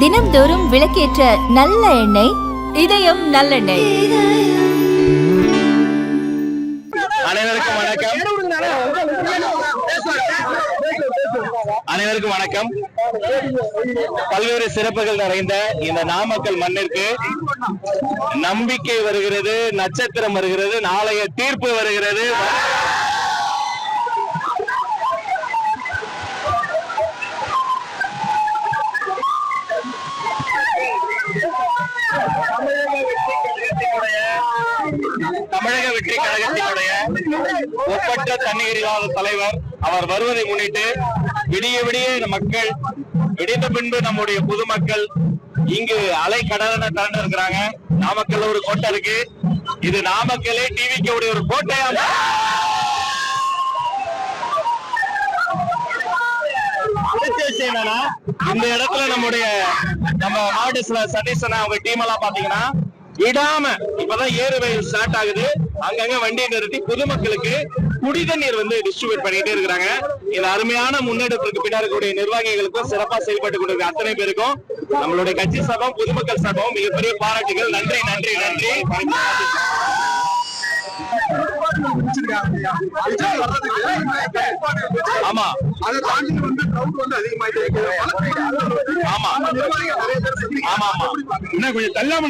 தினம்தோறும் விளக்கேற்ற நல்ல எண்ணெய் இதயம் நல்லெண்ணெய். அனைவருக்கும் வணக்கம். அனைவருக்கும் வணக்கம். பல்வேறு சிறப்புகள் நிறைந்த இந்த நாமக்கல் மண்ணிற்கு நம்பிக்கை வருகிறது, நட்சத்திரம் வருகிறது, நாளைய தீர்ப்பு வருகிறது. தமிழக வெற்றி கழகத்தினுடைய ஒப்பற்ற தன்னிகரில்லாத தலைவர் அவர் வருவதை முன்னிட்டு விடிய விடிய மக்கள் விடிந்த பின்பு நம்முடைய பொதுமக்கள் இங்கு அலை கடலென திரண்டு இருக்கிறாங்க. நாமக்கல்ல ஒரு கோட்டை இருக்கு. இது நாமக்கலே டிவிக்கு உடைய ஒரு கோட்டையா என்னன்னா, இந்த இடத்துல நம்ம மாவட்ட சதீசனா அவங்க டீம் எல்லாம் பாத்தீங்கன்னா விடாம இப்பதான் ஏறு வயல் ஸ்டார்ட் ஆகுது. அங்கங்க வண்டியை நிறுத்தி பொதுமக்களுக்கு குடிதண்ணீர் டிஸ்ட்ரிபியூட் பண்ணிட்டே இருக்கிறாங்க. இந்த அருமையான முன்னெடுப்புக்கு பின்னாடி இருக்கக்கூடிய நிர்வாகிகளுக்கும் சிறப்பா செயல்பட்டு கொண்டிருக்க அத்தனை பேருக்கும் நம்மளுடைய கட்சி சார்பாகவும் பொதுமக்கள் சார்பாகவும் மிகப்பெரிய பாராட்டுகள். நன்றி நன்றி நன்றி. ஆமா ஆமா ஆமா ஆமா இன்னும் கொஞ்சம் தள்ளாம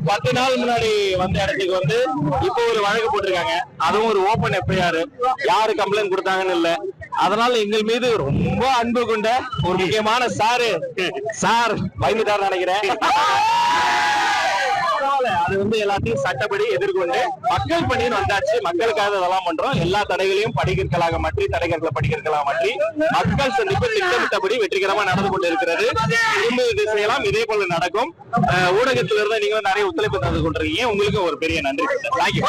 10 நாள் முன்னாடி வந்த இடத்துக்கு இப்போ ஒரு வழக்கு போட்டிருக்காங்க. அதுவும் ஒரு ஓபன் எஃப்ஐஆர். யாரு கம்ப்ளைண்ட் கொடுத்தாங்கன்னு இல்ல. அதனால எங்கள் மீது ரொம்ப அன்பு கொண்ட ஒரு முக்கியமான சார் பயந்துட்டார் நினைக்கிறேன். அது எல்லாத்தையும் சட்டப்படி எதிர்கொண்டு மக்கள் பணின்னு வந்தாச்சு. மக்களுக்காக இதெல்லாம் பண்றோம். எல்லா தடைகளையும் படிகற்களாக மாற்றி, தடைகளை படிகற்களாக மாற்றி மக்கள் சந்திப்பு திட்டமிட்டபடி வெற்றிகரமா நடந்து கொண்டு இருக்கிறது. இது செய்யலாம். இதே போல நடக்கும். ஊடகத்திலிருந்து நீங்க நிறைய ஒத்துழைப்பு தந்து கொண்டிருக்கீங்க. உங்களுக்கு ஒரு பெரிய நன்றி. தேங்க்யூ.